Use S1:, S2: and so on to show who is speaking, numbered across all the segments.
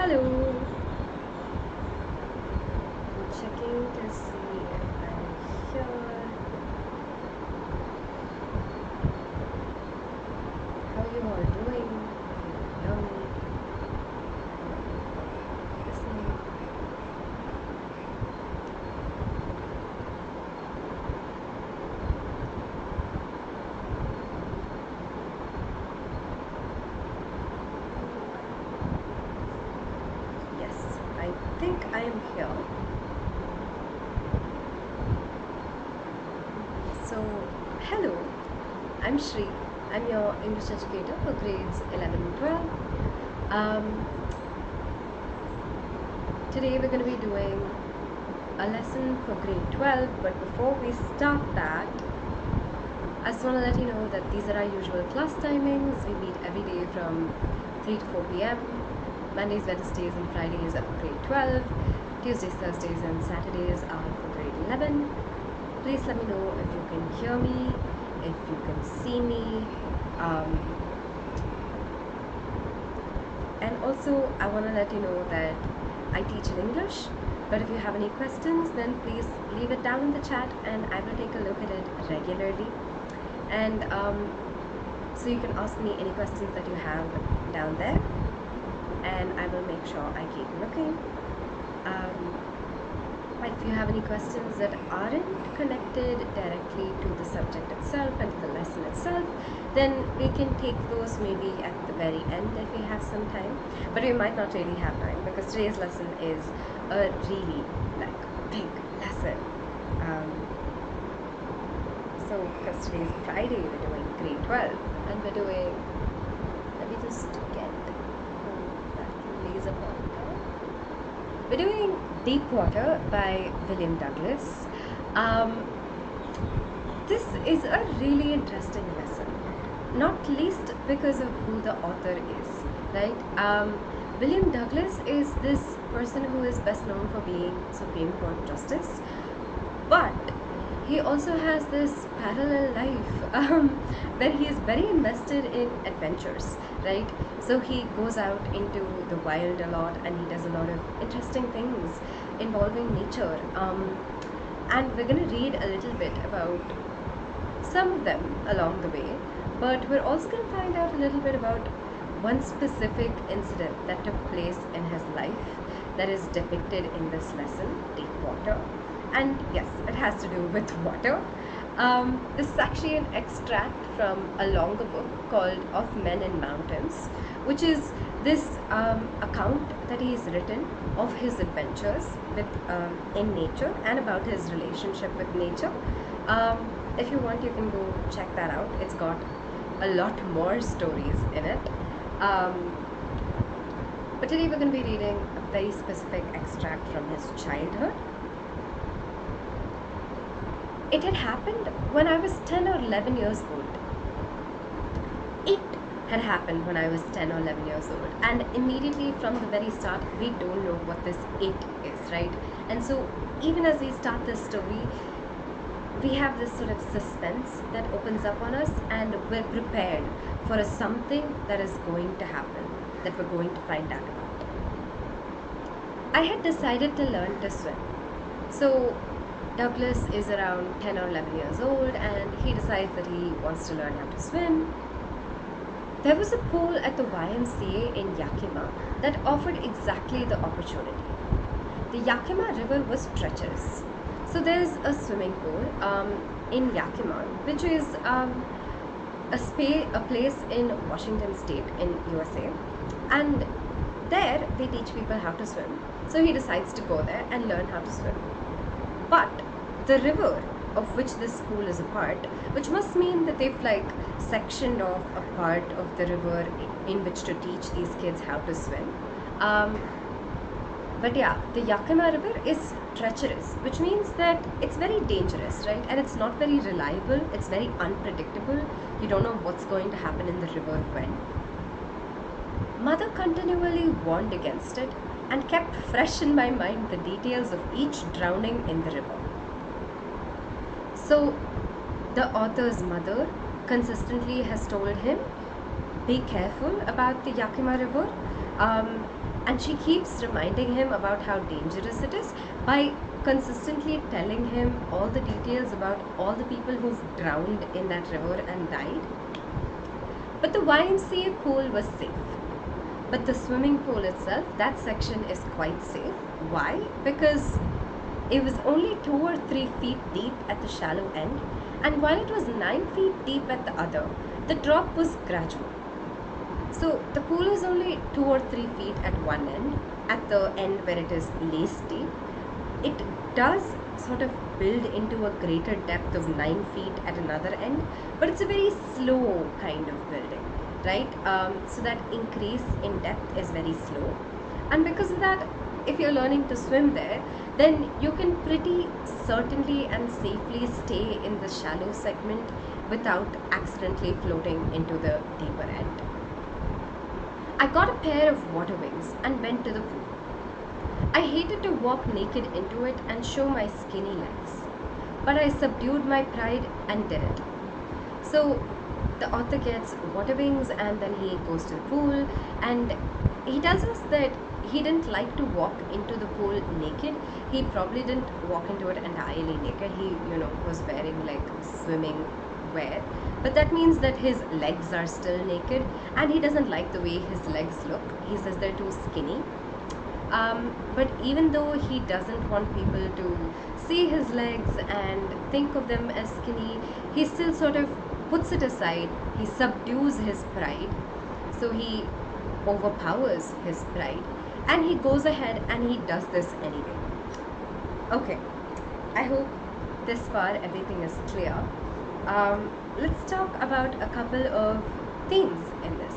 S1: Hello. I'm checking to see if I'm here. How you all doing? If you can hear me. Listening. Yes, I think I am here. So, hello, I'm Shree. I'm your English educator for grades 11 and 12. Today we're going to be doing a lesson for grade 12, but before we start that, I just want to let you know that these are our usual class timings. We meet every day from 3 to 4 p.m. Mondays, Wednesdays and Fridays are for grade 12. Tuesdays, Thursdays and Saturdays are for grade 11. Please let me know if you can hear me, if you can see me. And also, I want to let you know that I teach in English, but if you have any questions, then please leave it down in the chat and I will take a look at it regularly. And so you can ask me any questions that you have down there, and I will make sure I keep looking. If you have any questions that aren't connected directly to the subject itself and to the lesson itself, then we can take those maybe at the very end if we have some time. But we might not really have time because today's lesson is a really big lesson. So because today is Friday, we're doing grade 12 and we're doing, let me just get that laser pointer. We're doing Deepwater by William Douglas. This is a really interesting lesson, not least because of who the author is, right? William Douglas is this person who is best known for being Supreme Court Justice, but he also has this parallel life where he is very invested in adventures, right? So he goes out into the wild a lot and he does a lot of interesting things involving nature. And we're going to read a little bit about some of them along the way, but we're also going to find out a little bit about one specific incident that took place in his life that is depicted in this lesson, Deepwater. And yes, it has to do with water. This is actually an extract from a longer book called Of Men in Mountains, which is this account that he's written of his adventures with in nature and about his relationship with nature. If you want, you can go check that out. It's got a lot more stories in it. But today we're going to be reading a very specific extract from his childhood. It had happened when I was 10 or 11 years old. It had happened when I was 10 or 11 years old. And immediately from the very start, we don't know what this it is, right? And so even as we start this story, we have this sort of suspense that opens up on us, and we're prepared for a something that is going to happen, that we're going to find out about. I had decided to learn to swim. So Douglas is around 10 or 11 years old and he decides that he wants to learn how to swim. There was a pool at the YMCA in Yakima that offered exactly the opportunity. The Yakima River was treacherous. So there's a swimming pool in Yakima, which is a place in Washington State in USA. And there they teach people how to swim. So he decides to go there and learn how to swim. But the river of which this school is a part, which must mean that they've sectioned off a part of the river in which to teach these kids how to swim. But yeah, the Yakima River is treacherous, which means that it's very dangerous, right? And it's not very reliable, it's very unpredictable. You don't know what's going to happen in the river when. Mother continually warned against it and kept fresh in my mind the details of each drowning in the river. So the author's mother consistently has told him, be careful about the Yakima River. And she keeps reminding him about how dangerous it is by consistently telling him all the details about all the people who've drowned in that river and died. But the YMCA pool was safe. But the swimming pool itself, that section is quite safe. Why? Because it was only 2 or 3 feet deep at the shallow end, and while it was 9 feet deep at the other, the drop was gradual. So the pool is only 2 or 3 feet at one end, at the end where it is lace deep. It does sort of build into a greater depth of 9 feet at another end, but it's a very slow kind of building, right? So that increase in depth is very slow, and because of that, if you're learning to swim there, then you can pretty certainly and safely stay in the shallow segment without accidentally floating into the deeper end. I got a pair of water wings and went to the pool. I hated to walk naked into it and show my skinny legs, but I subdued my pride and did it. So the author gets water wings and then he goes to the pool, and he tells us that he didn't like to walk into the pool naked. He probably didn't walk into it entirely naked. He, was wearing like swimming wear, but that means that his legs are still naked, and he doesn't like the way his legs look. He says they're too skinny. But even though he doesn't want people to see his legs and think of them as skinny, he still sort of puts it aside. He subdues his pride, so he overpowers his pride, and he goes ahead and he does this anyway. Okay, I hope this far everything is clear. Let's talk about a couple of themes in this.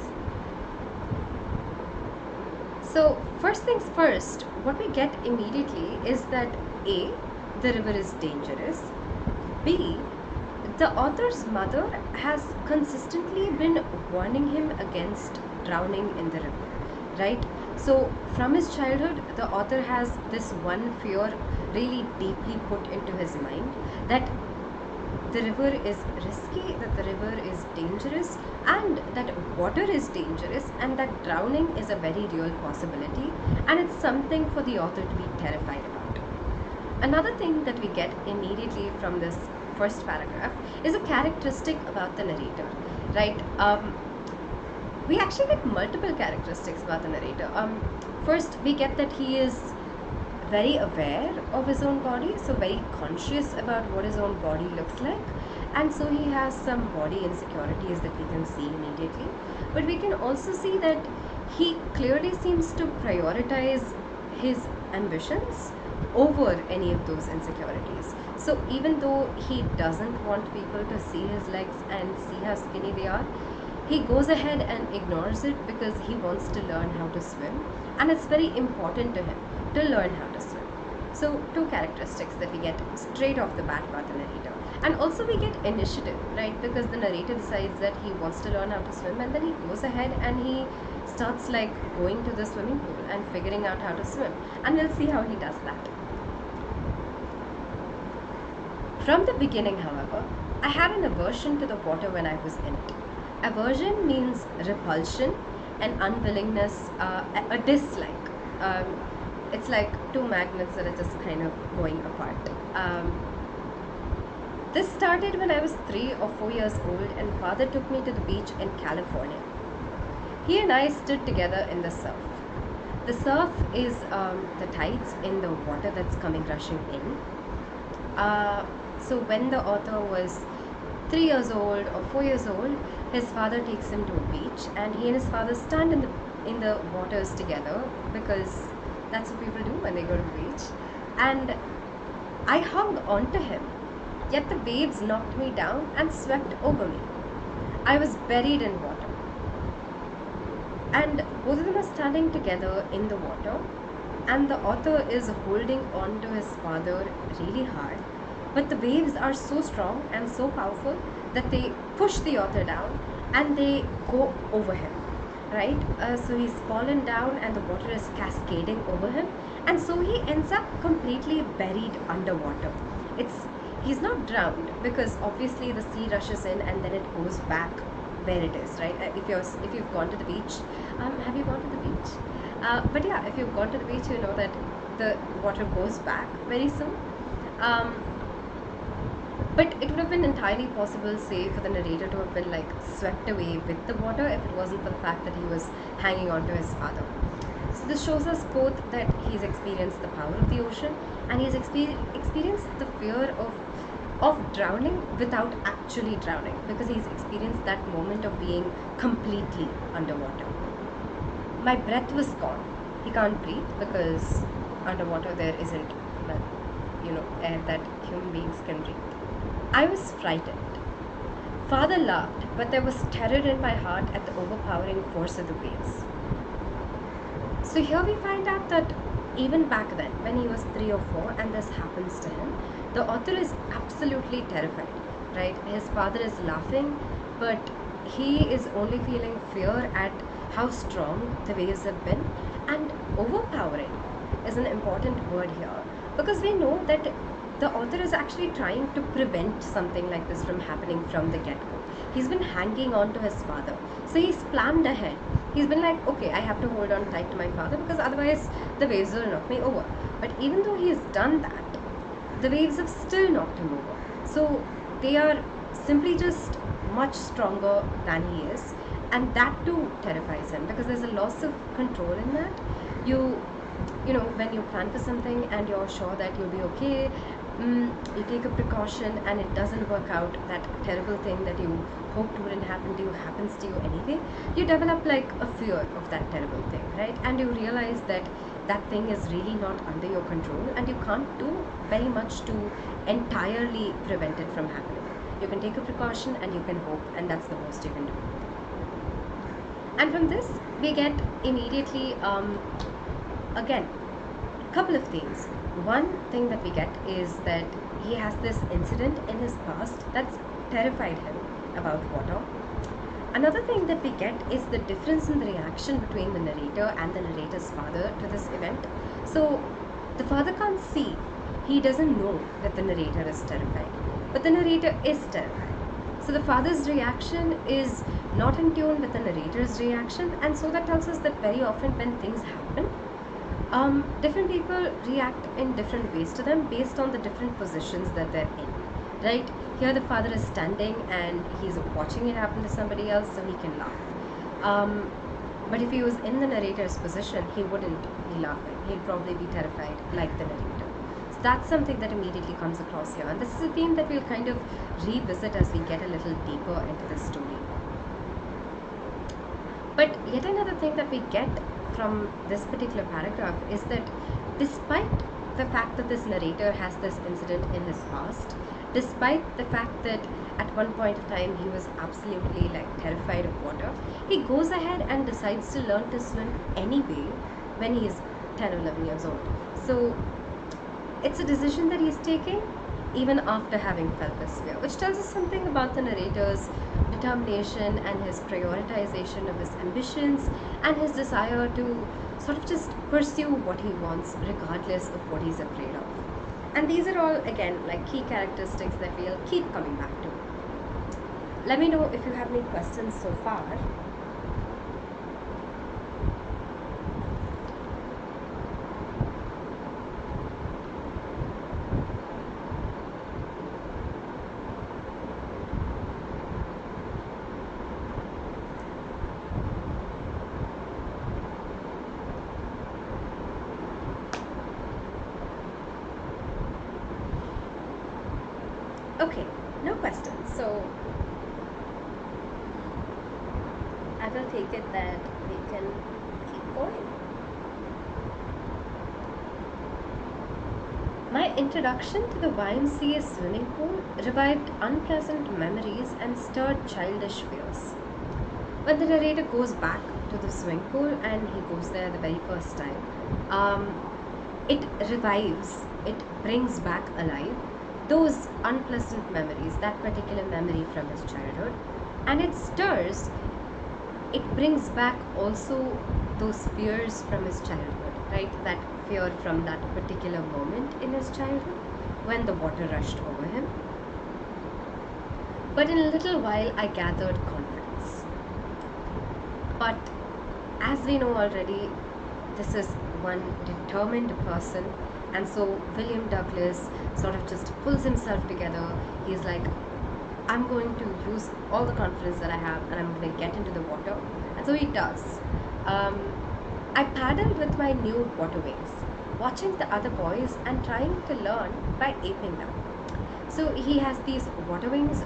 S1: So first things first, what we get immediately is that A, the river is dangerous. B, the author's mother has consistently been warning him against drowning in the river, right? So from his childhood, the author has this one fear really deeply put into his mind, that the river is risky, that the river is dangerous, and that water is dangerous, and that drowning is a very real possibility, and it's something for the author to be terrified about. Another thing that we get immediately from this first paragraph is a characteristic about the narrator, right? We actually get multiple characteristics about the narrator. First, we get that he is very aware of his own body, so very conscious about what his own body looks like, and so he has some body insecurities that we can see immediately. But we can also see that he clearly seems to prioritize his ambitions over any of those insecurities. So even though he doesn't want people to see his legs and see how skinny they are, he goes ahead and ignores it because he wants to learn how to swim, and it's very important to him to learn how to swim. So two characteristics that we get straight off the bat about the narrator. And also we get initiative, right? Because the narrator decides that he wants to learn how to swim, and then he goes ahead and he starts like going to the swimming pool and figuring out how to swim. And we'll see how he does that. From the beginning, however, I had an aversion to the water when I was in it. Aversion means repulsion and unwillingness, a dislike. It's like two magnets that are just kind of going apart. This started when I was 3 or 4 years old, and father took me to the beach in California. He and I stood together in the surf. The surf is the tides in the water that's coming rushing in. So when the author was 3 years old or 4 years old, his father takes him to a beach, and he and his father stand in the waters together, because that's what people do when they go to the beach. And I hung on to him, yet the waves knocked me down and swept over me. I was buried in water. And both of them are standing together in the water, and the author is holding on to his father really hard, but the waves are so strong and so powerful that they push the author down and they go over him, right? So he's fallen down and the water is cascading over him, and so he ends up completely buried underwater. He's not drowned, because obviously the sea rushes in and then it goes back where it is, right? If you've gone to the beach, have you gone to the beach? But yeah, if you've gone to the beach, you know that the water goes back very soon. Um, but it would have been entirely possible, say, for the narrator to have been like swept away with the water if it wasn't for the fact that he was hanging on to his father. So this shows us both that he's experienced the power of the ocean, and he's experienced the fear of drowning without actually drowning, because he's experienced that moment of being completely underwater. My breath was gone. He can't breathe because underwater there isn't, air that human beings can breathe. I was frightened. Father laughed, but there was terror in my heart at the overpowering force of the waves. So here we find out that even back then, when he was 3 or 4 and this happens to him, the author is absolutely terrified, right? His father is laughing, but he is only feeling fear at how strong the waves have been. And overpowering is an important word here, because we know that the author is actually trying to prevent something like this from happening from the get-go. He's been hanging on to his father, so he's planned ahead. He's been like, okay, I have to hold on tight to my father because otherwise the waves will knock me over. But even though he's done that, the waves have still knocked him over. So they are simply just much stronger than he is, and that too terrifies him because there's a loss of control in that. You know, when you plan for something and you're sure that you'll be okay, you take a precaution and it doesn't work out, that terrible thing that you hoped wouldn't happen to you happens to you anyway, you develop like a fear of that terrible thing, right? And you realize that that thing is really not under your control and you can't do very much to entirely prevent it from happening. You can take a precaution and you can hope, and that's the most you can do. And from this we get immediately again couple of things. One thing that we get is that he has this incident in his past that's terrified him about water. Another thing that we get is the difference in the reaction between the narrator and the narrator's father to this event. So the father can't see, he doesn't know that the narrator is terrified, but the narrator is terrified. So the father's reaction is not in tune with the narrator's reaction, and so that tells us that very often when things happen, different people react in different ways to them based on the different positions that they're in, right? Here the father is standing and he's watching it happen to somebody else, so he can laugh. But if he was in the narrator's position, he wouldn't be laughing. He'd probably be terrified like the narrator. So that's something that immediately comes across here, and this is a theme that we'll kind of revisit as we get a little deeper into the story. But yet another thing that we get from this particular paragraph is that despite the fact that this narrator has this incident in his past, despite the fact that at one point of time he was absolutely like terrified of water, he goes ahead and decides to learn to swim anyway when he is 10 or 11 years old. So it's a decision that he's taking even after having felt this fear, which tells us something about the narrator's determination and his prioritization of his ambitions and his desire to sort of just pursue what he wants regardless of what he's afraid of. And these are all, again, like key characteristics that we'll keep coming back to. Let me know if you have any questions so far. Okay, no questions. So I will take it that we can keep going. My introduction to the YMCA swimming pool revived unpleasant memories and stirred childish fears. When the narrator goes back to the swimming pool and he goes there the very first time, it revives, it brings back alive those unpleasant memories, that particular memory from his childhood, and it stirs, it brings back also those fears from his childhood, right? That fear from that particular moment in his childhood when the water rushed over him. But in a little while I gathered confidence. But as we know already, this is one determined person, and so William Douglas sort of just pulls himself together. He's like, I'm going to use all the confidence that I have and I'm going to get into the water. And so he does. I paddled with my new water wings, watching the other boys and trying to learn by aping them. So he has these water wings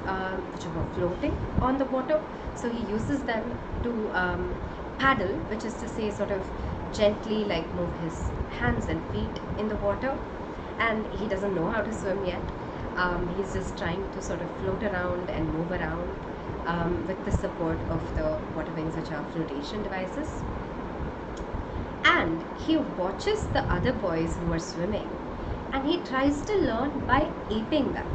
S1: which are floating on the water. So he uses them to paddle, which is to say sort of gently like move his hands and feet in the water. And he doesn't know how to swim yet. He's just trying to sort of float around and move around with the support of the water wings, which are flotation devices. And he watches the other boys who are swimming and he tries to learn by aping them.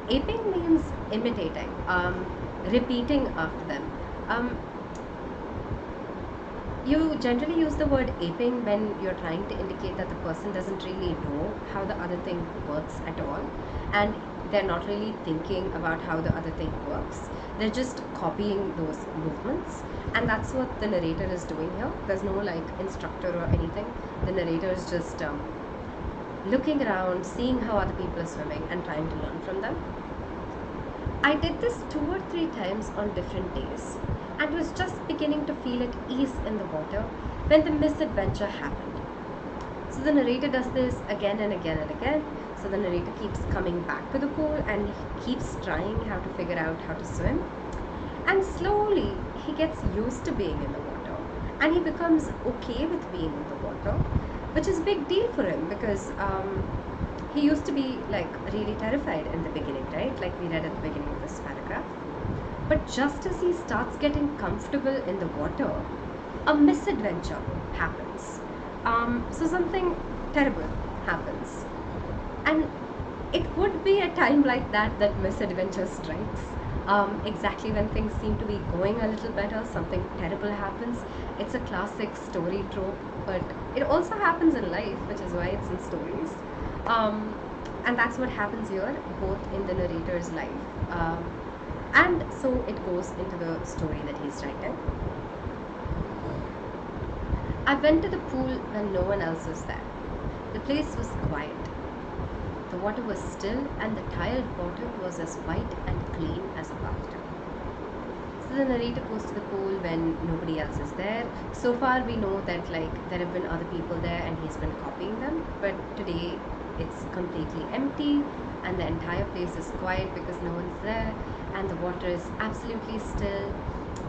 S1: Aping means imitating, repeating after them. You generally use the word aping when you're trying to indicate that the person doesn't really know how the other thing works at all, and they're not really thinking about how the other thing works. They're just copying those movements, and that's what the narrator is doing here. There's no like instructor or anything. The narrator is just looking around, seeing how other people are swimming and trying to learn from them. I did this 2 or 3 times on different days and was just beginning to feel at ease in the water when the misadventure happened. So the narrator does this again and again and again. So the narrator keeps coming back to the pool and he keeps trying how to figure out how to swim. And slowly he gets used to being in the water and he becomes okay with being in the water, which is a big deal for him because he used to be like really terrified in the beginning, right? Like we read at the beginning of this paragraph. But just as he starts getting comfortable in the water, a misadventure happens. So something terrible happens. And it would be a time like that that misadventure strikes. Exactly when things seem to be going a little better, something terrible happens. It's a classic story trope, but it also happens in life, which is why it's in stories. And that's what happens here, both in the narrator's life. And so it goes into the story that he's writing. I went to the pool when no one else was there. The place was quiet. The water was still and the tiled bottom was as white and clean as a bathtub. So the narrator goes to the pool when nobody else is there. So far we know that like there have been other people there and he's been copying them, but today it's completely empty and the entire place is quiet because no one's there and the water is absolutely still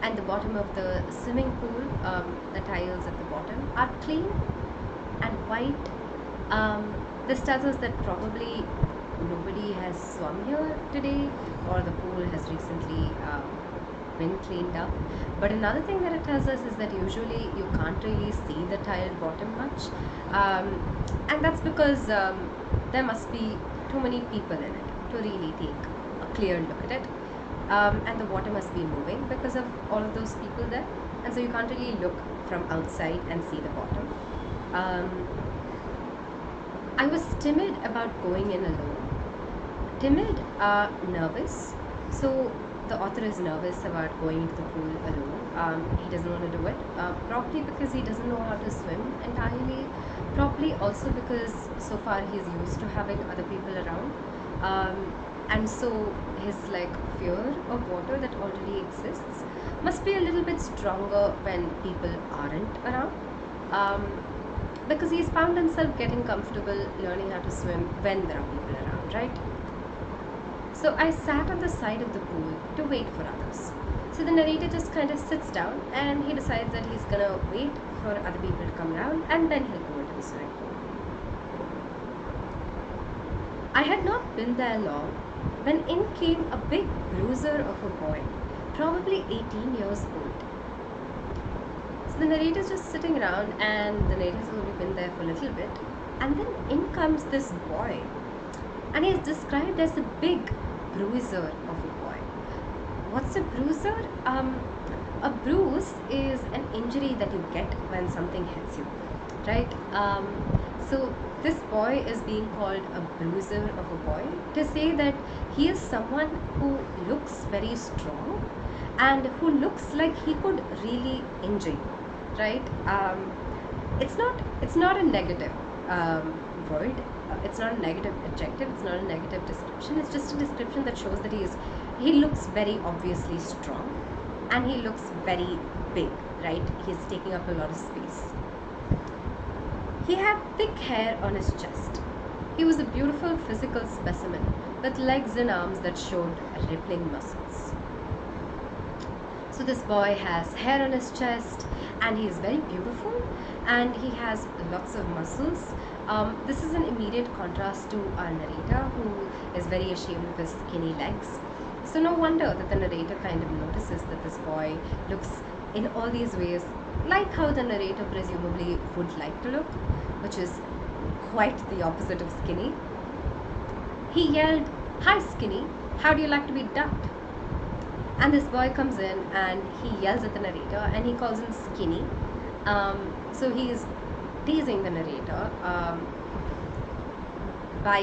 S1: and the bottom of the swimming pool, the tiles at the bottom are clean and white. This tells us that probably nobody has swum here today or the pool has recently been cleaned up. But another thing that it tells us is that usually you can't really see the tiled bottom much, and that's because there must be too many people in it to really take a clear look at it, and the water must be moving because of all of those people there, and so you can't really look from outside and see the bottom. I was timid about going in alone. Timid, nervous. So the author is nervous about going into the pool alone. He doesn't want to do it. Probably because he doesn't know how to swim entirely. Probably also because so far he's used to having other people around. And so his like fear of water that already exists must be a little bit stronger when people aren't around. Because he's found himself getting comfortable learning how to swim when there are people around, right? So I sat on the side of the pool to wait for others. So the narrator just kind of sits down and he decides that he's gonna wait for other people to come around and then he'll go into the swimming pool. I had not been there long when in came a big bruiser of a boy, probably 18 years old. The narrator is just sitting around and the narrator has only been there for a little bit, and then in comes this boy and he is described as a big bruiser of a boy. What's a bruiser? A bruise is an injury that you get when something hits you, right? So this boy is being called a bruiser of a boy to say that he is someone who looks very strong and who looks like he could really injure you. Right? It's not a negative word. It's not a negative adjective. It's not a negative description. It's just a description that shows that he looks very obviously strong, and he looks very big, right? He's taking up a lot of space. He had thick hair on his chest. He was a beautiful physical specimen with legs and arms that showed rippling muscles. So this boy has hair on his chest, and he is very beautiful, and he has lots of muscles. This is an immediate contrast to our narrator, who is very ashamed of his skinny legs. So no wonder that the narrator kind of notices that this boy looks in all these ways like how the narrator presumably would like to look, which is quite the opposite of skinny. He yelled, "Hi Skinny, how do you like to be ducked?" And this boy comes in and he yells at the narrator and he calls him Skinny. So he is teasing the narrator by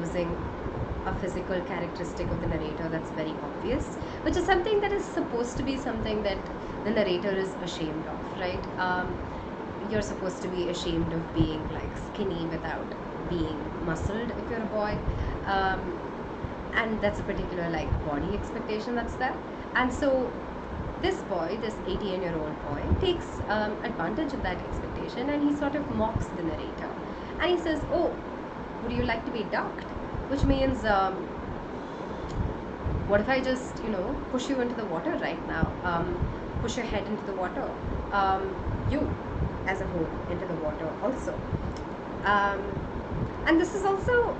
S1: using a physical characteristic of the narrator that's very obvious, which is something that is supposed to be something that the narrator is ashamed of, right? You're supposed to be ashamed of being like skinny without being muscled if you're a boy, and that's a particular like body expectation that's there. And so this boy, this 18-year-old boy, takes advantage of that expectation, and he sort of mocks the narrator, and he says, "Oh, would you like to be ducked?" Which means, what if I just push you into the water right now, push your head into the water, you as a whole into the water also. And this is also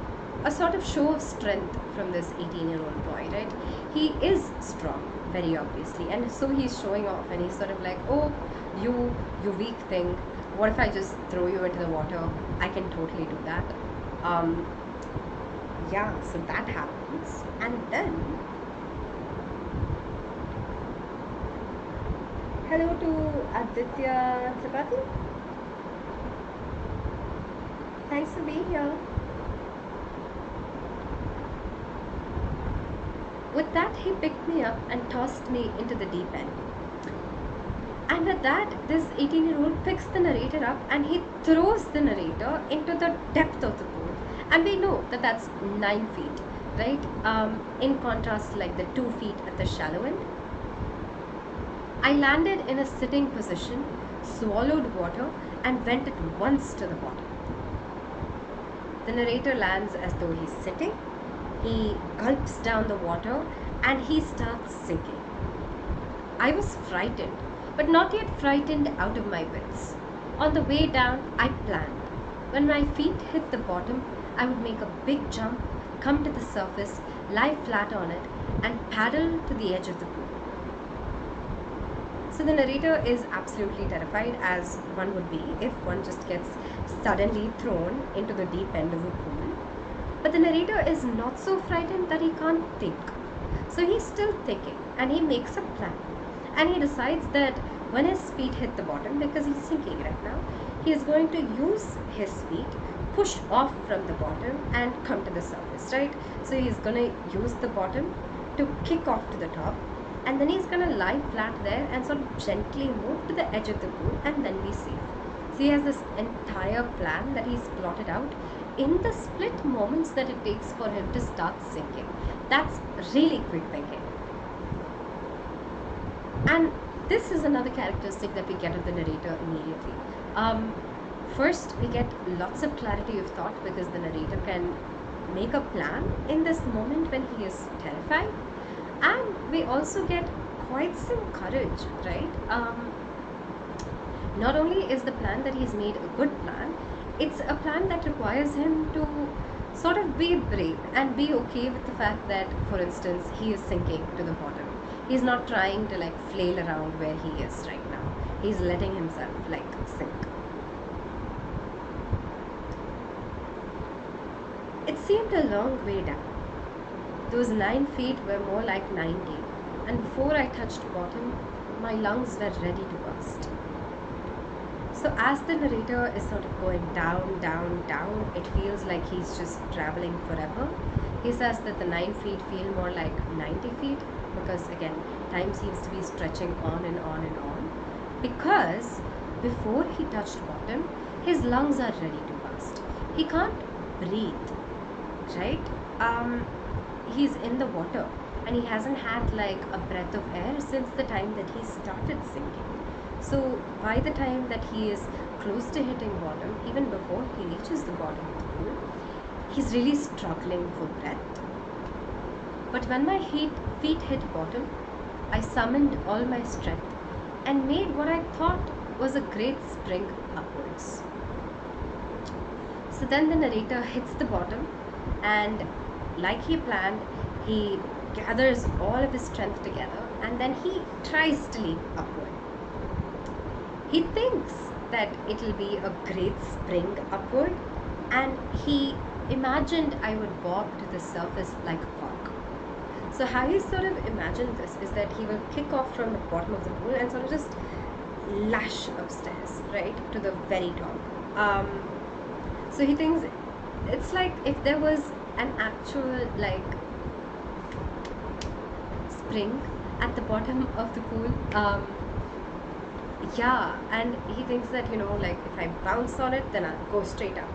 S1: a sort of show of strength from this 18-year-old boy, right? He is strong, very obviously, and so he's showing off, and he's sort of like, "Oh, you weak thing, what if I just throw you into the water? I can totally do that." Yeah, so that happens, and then hello to Aditya Tripathi. Thanks for being here. With that, he picked me up and tossed me into the deep end. And with that, this 18-year-old picks the narrator up and he throws the narrator into the depth of the pool. And we know that that's 9 feet, right? In contrast, like the 2 feet at the shallow end. I landed in a sitting position, swallowed water, and went at once to the bottom. The narrator lands as though he's sitting. He gulps down the water and he starts sinking. I was frightened, but not yet frightened out of my wits. On the way down, I planned. When my feet hit the bottom, I would make a big jump, come to the surface, lie flat on it, and paddle to the edge of the pool. So the narrator is absolutely terrified, as one would be if one just gets suddenly thrown into the deep end of a pool. But the narrator is not so frightened that he can't think. So he's still thinking, and he makes a plan. And he decides that when his feet hit the bottom, because he's sinking right now, he is going to use his feet, push off from the bottom, and come to the surface, right? So he's going to use the bottom to kick off to the top, and then he's going to lie flat there and sort of gently move to the edge of the pool and then be safe. So he has this entire plan that he's plotted out in the split moments that it takes for him to start sinking. That's really quick thinking. And this is another characteristic that we get of the narrator immediately. First, we get lots of clarity of thought because the narrator can make a plan in this moment when he is terrified. And we also get quite some courage, right? Not only is the plan that he's made a good plan, it's a plan that requires him to sort of be brave and be okay with the fact that, for instance, he is sinking to the bottom. He's not trying to like flail around where he is right now. He's letting himself like sink. It seemed a long way down. Those 9 feet were more like 90, and before I touched bottom, my lungs were ready to burst. So as the narrator is sort of going down, down, down, it feels like he's just traveling forever. He says that the 9 feet feel more like 90 feet because again, time seems to be stretching on and on and on, because before he touched bottom, his lungs are ready to burst. He can't breathe, right? He's in the water and he hasn't had like a breath of air since the time that he started sinking. So by the time that he is close to hitting bottom, even before he reaches the bottom of the pool, he's really struggling for breath. But when my feet hit bottom, I summoned all my strength and made what I thought was a great spring upwards. So then the narrator hits the bottom, and like he planned, he gathers all of his strength together and then he tries to leap upward. He thinks that it'll be a great spring upward, and he imagined I would bob to the surface like a cork. So how he sort of imagined this is that he will kick off from the bottom of the pool and sort of just lash upstairs, right, to the very top. So he thinks it's like if there was an actual like spring at the bottom of the pool. Yeah, and he thinks that, like if I bounce on it, then I'll go straight up.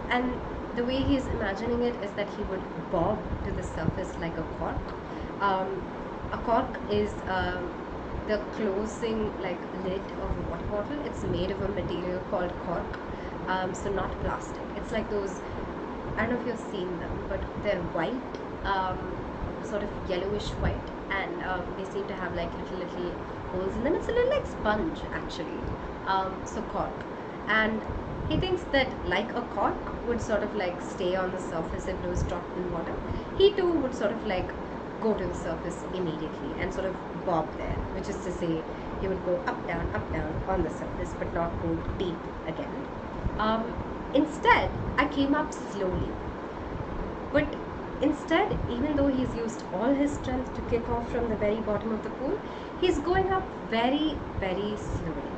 S1: And the way he's imagining it is that he would bob to the surface like a cork. A cork is the closing like lid of a water bottle. It's made of a material called cork, so not plastic. It's like those, I don't know if you've seen them, but they're white, sort of yellowish white, and they seem to have like little holes in them. It's a little like sponge actually, so cork. And he thinks that like a cork would sort of like stay on the surface if it was dropped in water, he too would sort of like go to the surface immediately and sort of bob there, which is to say he would go up down on the surface but not go deep again. Instead, I came up slowly, but instead, even though he's used all his strength to kick off from the very bottom of the pool, he's going up very, very slowly.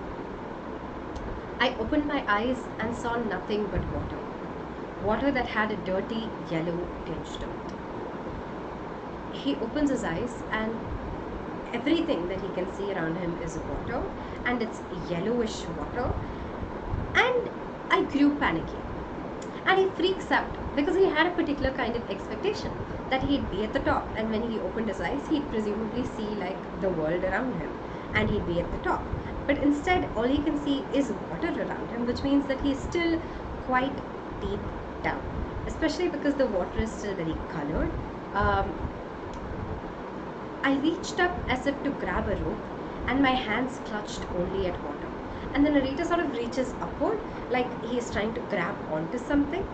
S1: I opened my eyes and saw nothing but water. Water that had a dirty yellow tinge to it. He opens his eyes and everything that he can see around him is water, and it's yellowish water, and I grew panicky. And he freaks out because he had a particular kind of expectation that he'd be at the top, and when he opened his eyes he'd presumably see like the world around him and he'd be at the top. But instead all he can see is water around him, which means that he's still quite deep down, especially because the water is still very colored. I reached up as if to grab a rope, and my hands clutched only at water. And the narrator sort of reaches upward like he's trying to grab onto something,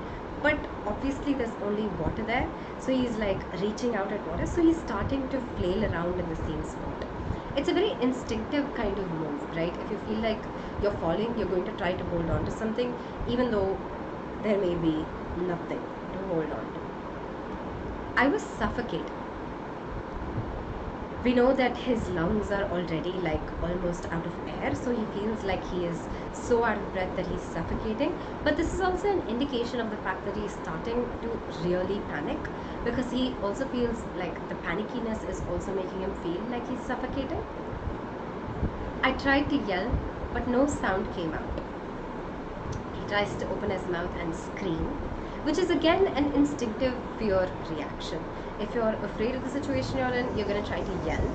S1: but obviously there's only water there, so he's like reaching out at water, so he's starting to flail around in the same spot. It's a very instinctive kind of move, right? If you feel like you're falling, you're going to try to hold on to something even though there may be nothing to hold on to. I was suffocating. We know that his lungs are already like almost out of air, so he feels like he is so out of breath that he's suffocating. But this is also an indication of the fact that he's starting to really panic, because he also feels like the panickiness is also making him feel like he's suffocating. I tried to yell, but no sound came out. He tries to open his mouth and scream, which is again an instinctive fear reaction. If you're afraid of the situation you're in, you're going to try to yell,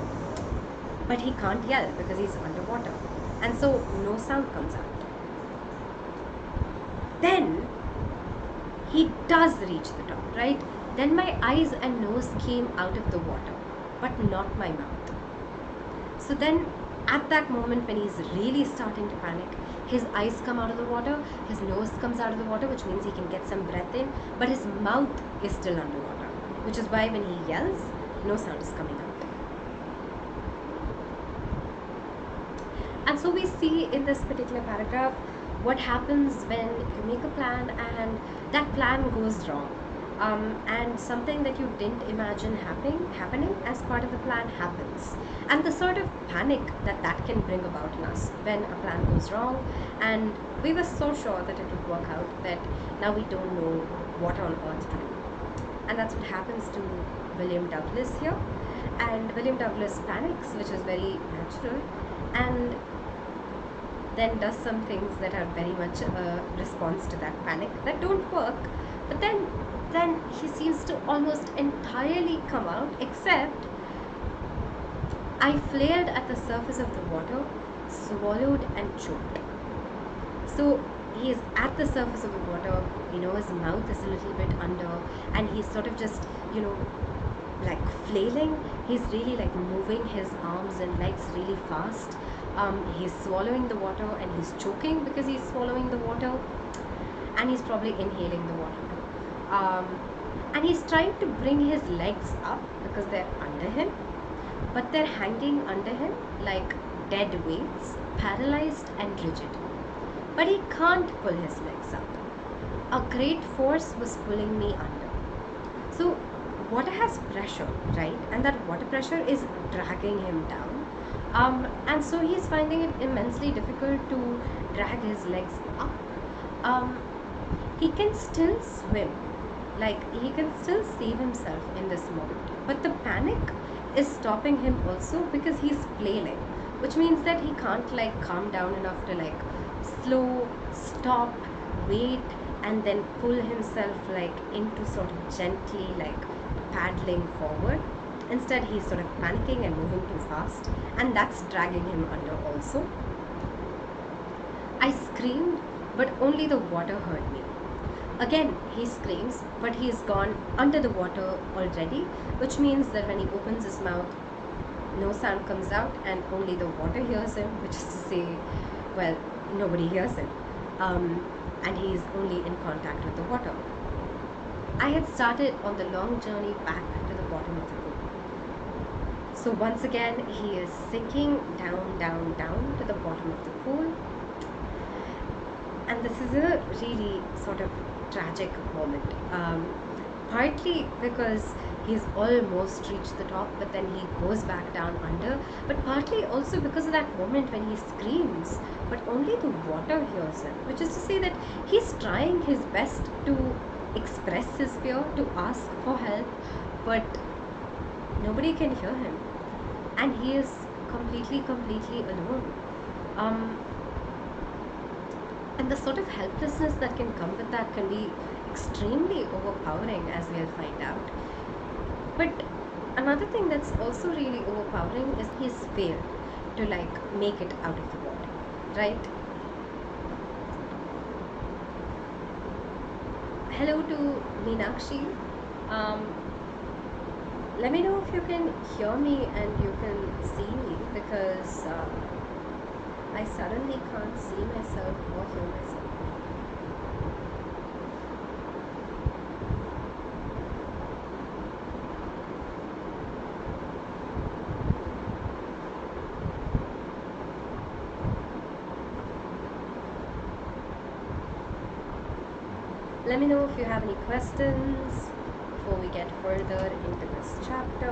S1: but he can't yell because he's underwater, and so no sound comes out. Then he does reach the top, right? Then my eyes and nose came out of the water, but not my mouth. So then at that moment when he's really starting to panic, his eyes come out of the water, his nose comes out of the water, which means he can get some breath in, but his mouth is still underwater, which is why when he yells, no sound is coming out. And so we see in this particular paragraph what happens when you make a plan and that plan goes wrong. And something that you didn't imagine happening as part of the plan happens, and the sort of panic that can bring about in us when a plan goes wrong and we were so sure that it would work out that now we don't know what on earth to do. And that's what happens to William Douglas here. And William Douglas panics, which is very natural, and then does some things that are very much a response to that panic that don't work. But then he seems to almost entirely come out, except I flared at the surface of the water, swallowed and choked. So he is at the surface of the water, his mouth is a little bit under, and he's sort of just, like flailing. He's really like moving his arms and legs really fast. He's swallowing the water and he's choking because he's swallowing the water, and he's probably inhaling the water too. And he's trying to bring his legs up because they're under him, but they're hanging under him like dead weights, paralyzed and rigid. But he can't pull his legs up. A great force was pulling me under. So water has pressure, right? And that water pressure is dragging him down. And so he's finding it immensely difficult to drag his legs up. He can still swim, like he can still save himself in this moment. But the panic is stopping him also because he's flailing, which means that he can't like calm down enough to like slow, stop, wait, and then pull himself like into sort of gently like paddling forward. Instead, he's sort of panicking and moving too fast, and that's dragging him under also. I screamed, but only the water heard me. Again, he screams, but he's gone under the water already, which means that when he opens his mouth, no sound comes out, and only the water hears him, which is to say, well, nobody hears him. And he's only in contact with the water. I had started on the long journey back to the bottom of the pool. So once again, he is sinking down, down, down to the bottom of the pool. And this is a really sort of tragic moment. Partly because he's almost reached the top, but then he goes back down under, but partly also because of that moment when he screams, but only the water hears him, which is to say that he's trying his best to express his fear, to ask for help, but nobody can hear him, and he is completely alone. And the sort of helplessness that can come with that can be extremely overpowering, as we'll find out. But another thing that's also really overpowering is he's failed to like make it out of the water, right? Hello to Meenakshi. Let me know if you can hear me and you can see me, because I suddenly can't see myself or hear myself. Let me know if you have any questions before we get further into this chapter.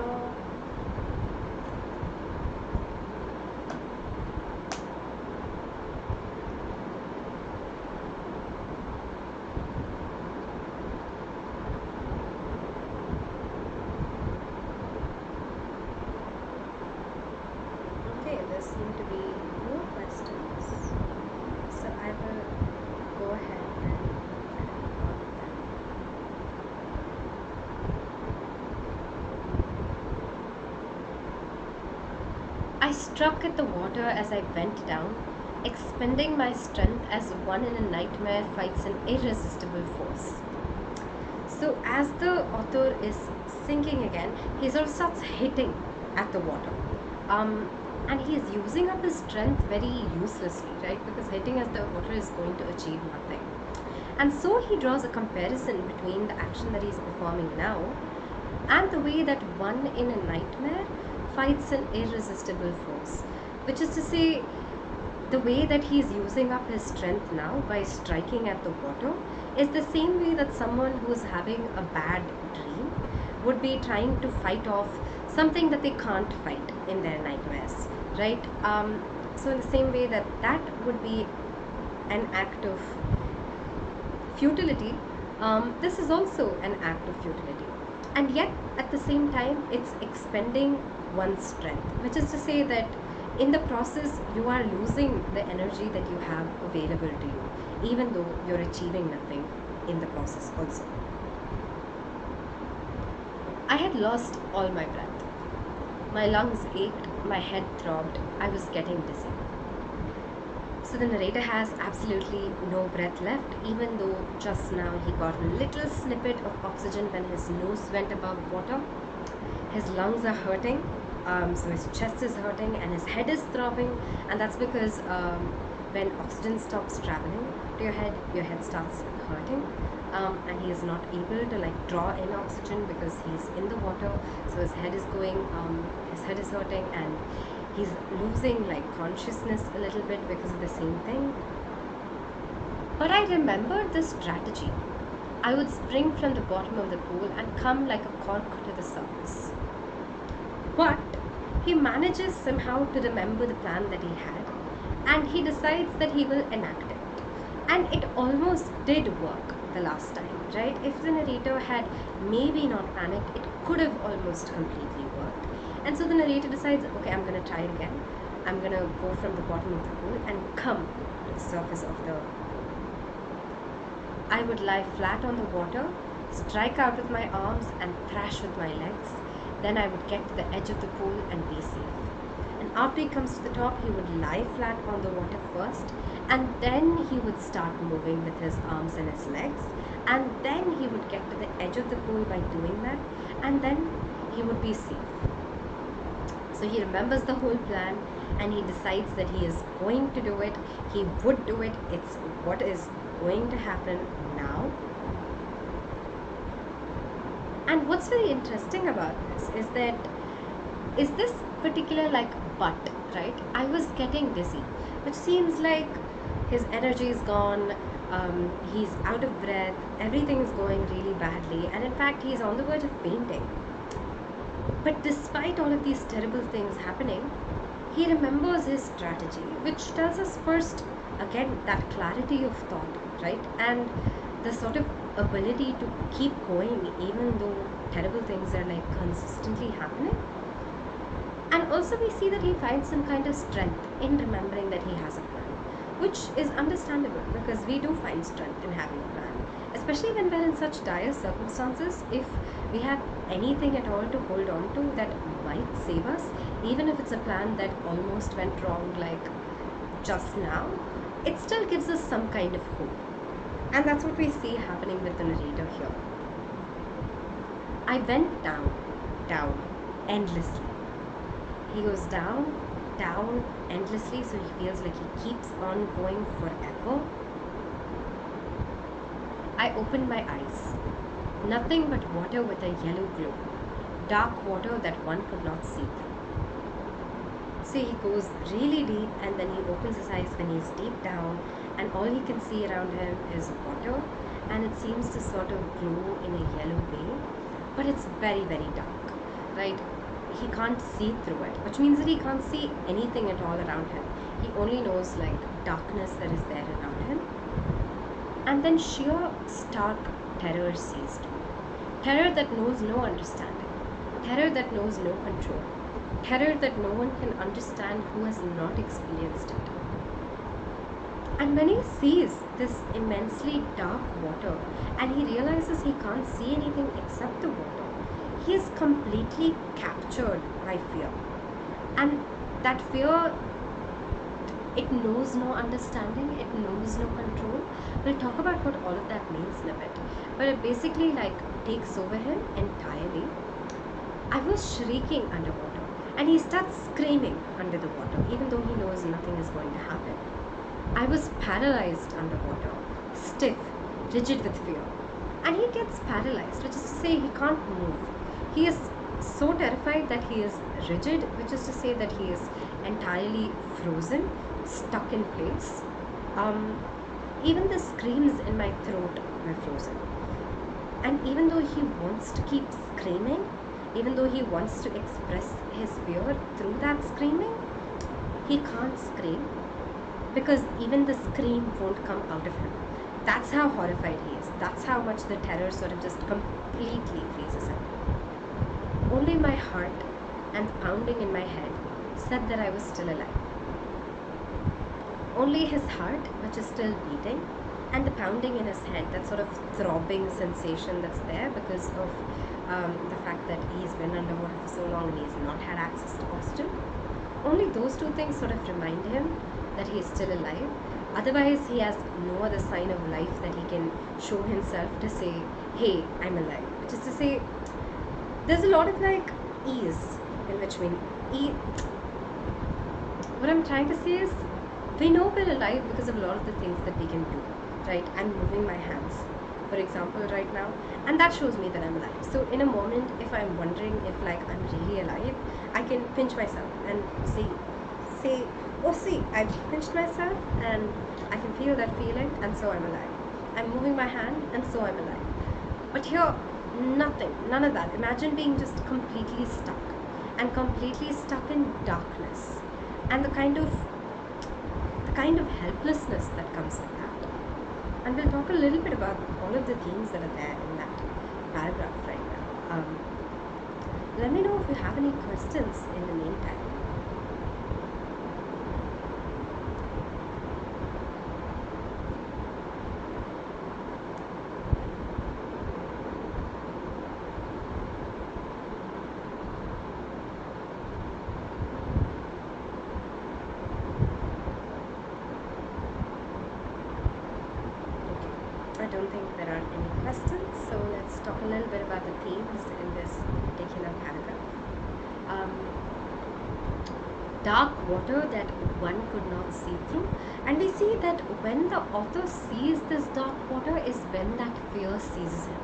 S1: Okay, there seem to be no questions, so I will go ahead and I struck at the water as I bent down, expending my strength as one in a nightmare fights an irresistible force. So as the author is sinking again, he sort of starts hitting at the water. And he is using up his strength very uselessly, right? Because hitting at the water is going to achieve nothing. And so he draws a comparison between the action that he's performing now and the way that one in a nightmare fights an irresistible force, which is to say, the way that he's using up his strength now by striking at the water is the same way that someone who's having a bad dream would be trying to fight off something that they can't fight in their nightmares, right? So in the same way that would be an act of futility, this is also an act of futility. And yet, at the same time, it's expending one's strength, which is to say that In the process, you are losing the energy that you have available to you, even though you're achieving nothing in the process also. I had lost all my breath. My lungs ached, my head throbbed, I was getting dizzy. So the narrator has absolutely no breath left, even though just now he got a little snippet of oxygen when his nose went above water. His lungs are hurting, so his chest is hurting and his head is throbbing, and that's because when oxygen stops traveling to your head starts hurting, and he is not able to like draw in oxygen because he's in the water, so his head is hurting, and he's losing like consciousness a little bit because of the same thing. But I remembered this strategy. I would spring from the bottom of the pool and come like a cork to the surface. But he manages somehow to remember the plan that he had, and he decides that he will enact it. And it almost did work the last time, right? If the narrator had maybe not panicked, it could have almost completely worked. And so the narrator decides, okay, I'm going to try again. I'm going to go from the bottom of the pool and come to the surface of the... I would lie flat on the water, strike out with my arms and thrash with my legs. Then I would get to the edge of the pool and be safe. And after he comes to the top, he would lie flat on the water first, and then he would start moving with his arms and his legs, and then he would get to the edge of the pool by doing that, and then he would be safe. So he remembers the whole plan and he decides that he is going to do it. He would do it. It's what is going to happen now. And what's very interesting about this is that this particular like but, right? I was getting dizzy, which seems like his energy is gone, he's out of breath, everything is going really badly, and in fact he's on the verge of fainting. But despite all of these terrible things happening, he remembers his strategy, which tells us first, again, that clarity of thought, right? And the sort of ability to keep going even though terrible things are like consistently happening. And also we see that he finds some kind of strength in remembering that he has a plan, which is understandable because we do find strength in having a plan, especially when we're in such dire circumstances. If we have anything at all to hold on to that might save us, even if it's a plan that almost went wrong like just now, it still gives us some kind of hope. And that's what we see happening with the narrator here. I went down, endlessly. He goes down, endlessly, so he feels like he keeps on going forever. I opened my eyes. Nothing but water with a yellow glow. Dark water that one could not see through. So he goes really deep and then he opens his eyes when he's deep down, and all he can see around him is water, and it seems to sort of glow in a yellow way, but it's very, very dark, right? He can't see through it, which means that he can't see anything at all around him. He only knows like darkness that is there around him. And then sheer stark terror seized me. Terror that knows no understanding. Terror that knows no control. Terror that no one can understand who has not experienced it. And when he sees this immensely dark water and he realizes he can't see anything except the water, he is completely captured by fear. And that fear, it knows no understanding, it knows no control. We'll talk about what all of that means in a bit. But it basically like takes over him entirely. I was shrieking underwater and he starts screaming under the water even though he knows nothing is going to happen. I was paralyzed underwater, stiff, rigid with fear. And he gets paralyzed, which is to say he can't move. He is so terrified that he is rigid, which is to say that he is entirely frozen, stuck in place. Even the screams in my throat were frozen. And even though he wants to keep screaming, even though he wants to express his fear through that screaming, he can't scream because even the scream won't come out of him. That's how horrified he is. That's how much the terror sort of just completely freezes him. Only my heart and the pounding in my head said that I was still alive. Only his heart, which is still beating, and the pounding in his head, that sort of throbbing sensation that's there because of the fact that he's been underwater for so long and he's not had access to oxygen. Only those two things sort of remind him that he is still alive. Otherwise, he has no other sign of life that he can show himself to say, hey, I'm alive. Which is to say, there's a lot of like ease in which we eat. What I'm trying to say is, we know we're alive because of a lot of the things that we can do, right? I'm moving my hands, for example, right now, and that shows me that I'm alive. So in a moment, if I'm wondering if like I'm really alive, I can pinch myself and say, oh see, I've pinched myself and I can feel that feeling, and so I'm alive. I'm moving my hand and so I'm alive. But here, nothing, none of that. Imagine being just completely stuck in darkness, and the kind of helplessness that comes with that. And we'll talk a little bit about all of the themes that are there in that paragraph right now. Let me know if you have any questions in the meantime. I don't think there are any questions, so let's talk a little bit about the themes in this particular paragraph. Dark water that one could not see through, and we see that when the author sees this dark water is when that fear seizes him,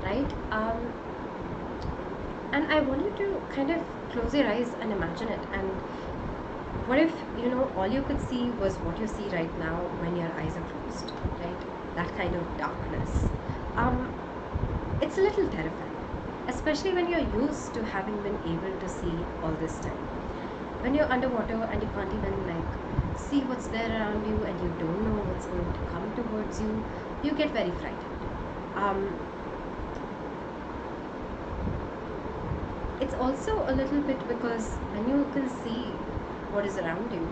S1: right? And I want you to kind of close your eyes and imagine it. And what if, all you could see was what you see right now when your eyes are closed, right? That kind of darkness. It's a little terrifying, especially when you're used to having been able to see all this time. When you're underwater and you can't even like see what's there around you and you don't know what's going to come towards you, you get very frightened. It's also a little bit because when you can see what is around you,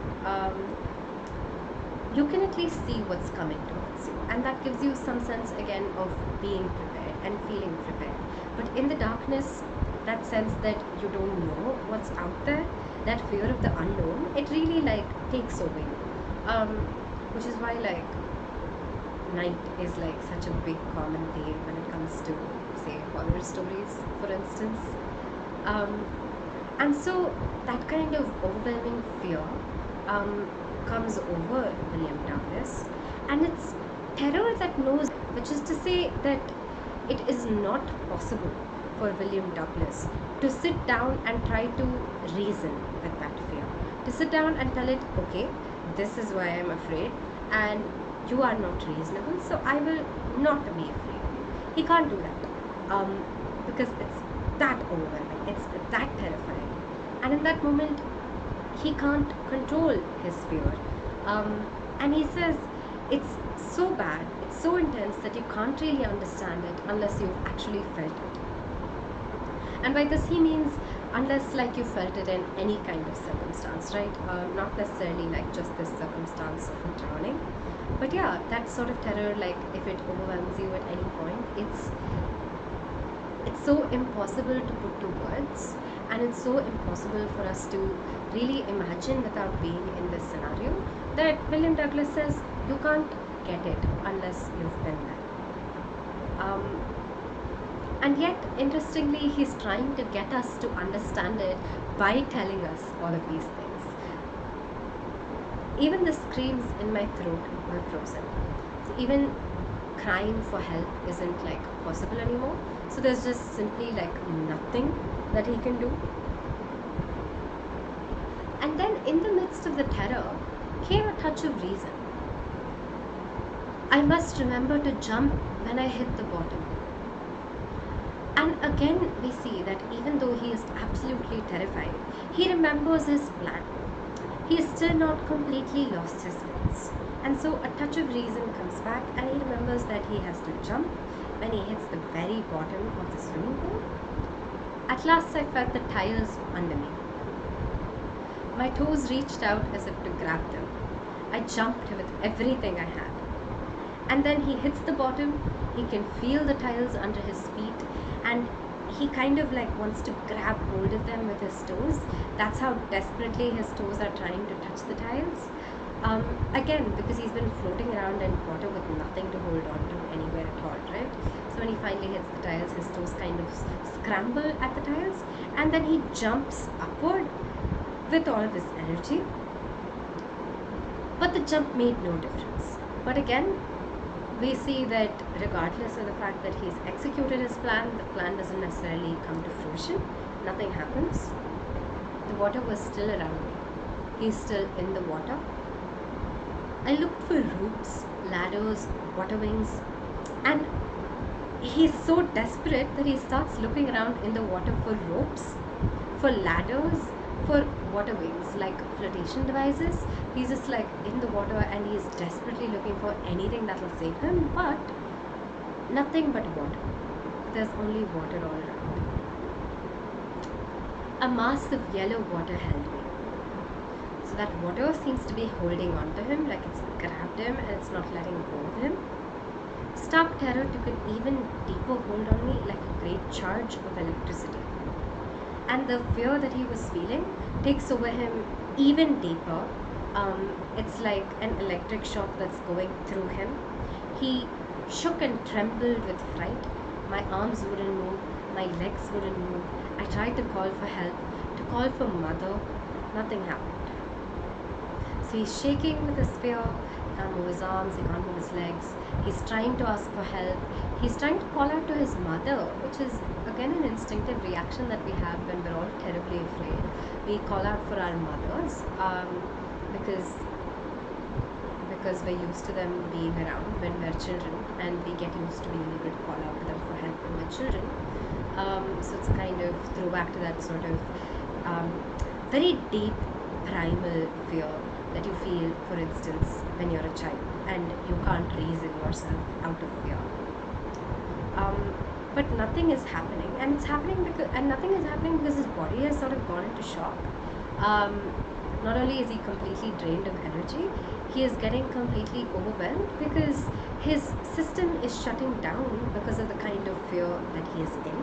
S1: you can at least see what's coming towards you, and that gives you some sense again of being prepared and feeling prepared. But in the darkness, that sense that you don't know what's out there, that fear of the unknown, it really like takes over you, which is why like night is like such a big common theme when it comes to say horror stories, for instance. And so that kind of overwhelming fear comes over William Douglas, and it's terror that knows, which is to say that it is not possible for William Douglas to sit down and try to reason with that fear, to sit down and tell it, okay, this is why I'm afraid and you are not reasonable, so I will not be afraid. He can't do that because it's that overwhelming, it's that terrifying, and in that moment he can't control his fear, and he says it's so bad, it's so intense that you can't really understand it unless you've actually felt it. And by this he means unless like you felt it in any kind of circumstance, right? Not necessarily like just this circumstance of drowning, but yeah, that sort of terror, like if it overwhelms you at any point, it's so impossible to put to words, and it's so impossible for us to really imagine without being in this scenario, that William Douglas says you can't get it unless you've been there. And yet, interestingly, he's trying to get us to understand it by telling us all of these things. Even the screams in my throat were frozen. So even crying for help isn't like possible anymore. So there's just simply like nothing that he can do. And then in the midst of the terror came a touch of reason. I must remember to jump when I hit the bottom. And again we see that even though he is absolutely terrified, he remembers his plan. He is still not completely lost his wits. And so a touch of reason comes back, and he remembers that he has to jump when he hits the very bottom of the swimming pool. At last I felt the tiles under me. My toes reached out as if to grab them. I jumped with everything I had. And then he hits the bottom, he can feel the tiles under his feet, and he kind of like wants to grab hold of them with his toes. That's how desperately his toes are trying to touch the tiles. Again, because he's been floating around in water with nothing to hold on to anywhere at all, right? So when he finally hits the tiles, his toes kind of scramble at the tiles, and then he jumps upward with all of his energy. But the jump made no difference. But again, we see that regardless of the fact that he's executed his plan, the plan doesn't necessarily come to fruition. Nothing happens. The water was still around me. He's still in the water. I looked for ropes, ladders, water wings, and he's so desperate that he starts looking around in the water for ropes, for ladders, for water wings, like flotation devices. He's just like in the water and he's desperately looking for anything that will save him, but nothing but water. There's only water all around. A mass of yellow water held me. So that water seems to be holding on to him, like it's grabbed him and it's not letting go of him. Stark terror took an even deeper hold on me, like a great charge of electricity. And the fear that he was feeling takes over him even deeper. It's like an electric shock that's going through him. He shook and trembled with fright. My arms wouldn't move, my legs wouldn't move. I tried to call for help, to call for mother. Nothing happened. So he's shaking with his fear. He can't move his arms, he can't move his legs. He's trying to ask for help. He's trying to call out to his mother, which is again an instinctive reaction that we have when we're all terribly afraid. We call out for our mothers because we're used to them being around when we're children, and we get used to being able to call out to them for help when we're children. So it's kind of throwback to that sort of very deep primal fear that you feel, for instance, when you're a child and you can't reason yourself out of fear. But nothing is happening, and nothing is happening because his body has sort of gone into shock. Not only is he completely drained of energy, he is getting completely overwhelmed because his system is shutting down because of the kind of fear that he is in,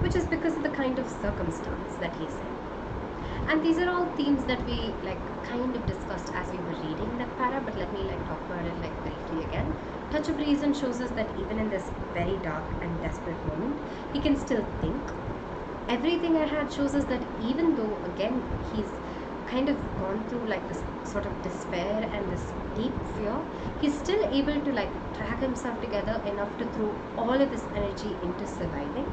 S1: which is because of the kind of circumstance that he is in. And these are all themes that we kind of discussed as we were reading that para, but let me talk about it briefly again. Touch of Reason shows us that even in this very dark and desperate moment, he can still think. Everything I Had shows us that even though again he's kind of gone through this sort of despair and this deep fear, he's still able to drag himself together enough to throw all of his energy into surviving.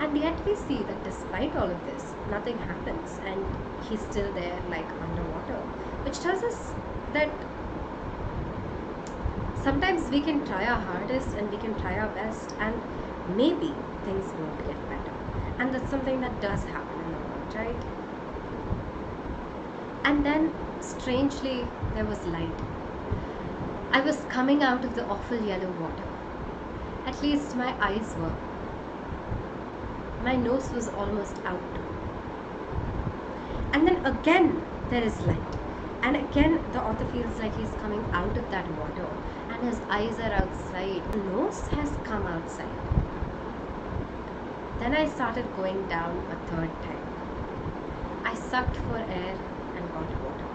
S1: And yet we see that despite all of this, nothing happens and he's still there underwater, which tells us that sometimes we can try our hardest and we can try our best and maybe things won't get better. And that's something that does happen in the world, right? And then, strangely, there was light. I was coming out of the awful yellow water. At least my eyes were. My nose was almost out. And then again, there is light. And again, the author feels like he's coming out of that water and his eyes are outside. The nose has come outside. Then I started going down a third time. I sucked for air and got water.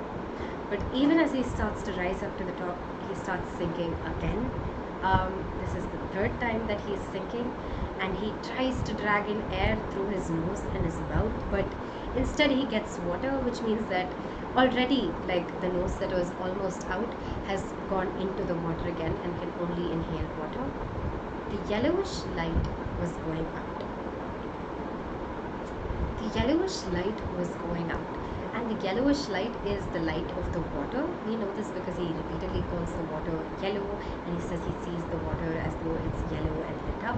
S1: But even as he starts to rise up to the top, he starts sinking again. This is the third time that he's sinking, and he tries to drag in air through his nose and his mouth, but instead he gets water, which means that already the nose that was almost out has gone into the water again and can only inhale water. The yellowish light was going out. The yellowish light was going out. And the yellowish light is the light of the water. We know this because he repeatedly calls the water yellow, and he says he sees the water as though it's yellow and lit up.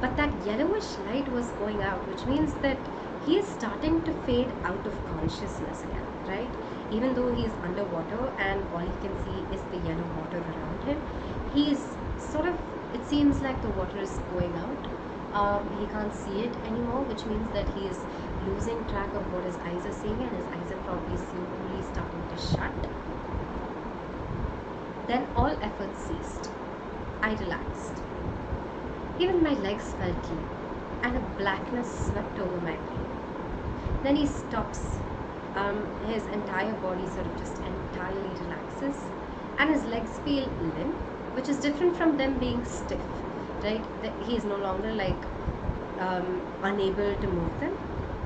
S1: But that yellowish light was going out, which means that he is starting to fade out of consciousness again, right? Even though he is underwater and all he can see is the yellow water around him, he's sort of, it seems like the water is going out. He can't see it anymore, which means that he is losing track of what his eyes are seeing, and his eyes are probably slowly starting to shut. Then all effort ceased. I relaxed. Even my legs felt limp, and a blackness swept over my brain. Then he stops. His entire body sort of just entirely relaxes, and his legs feel limp, which is different from them being stiff, right? He is no longer like unable to move them.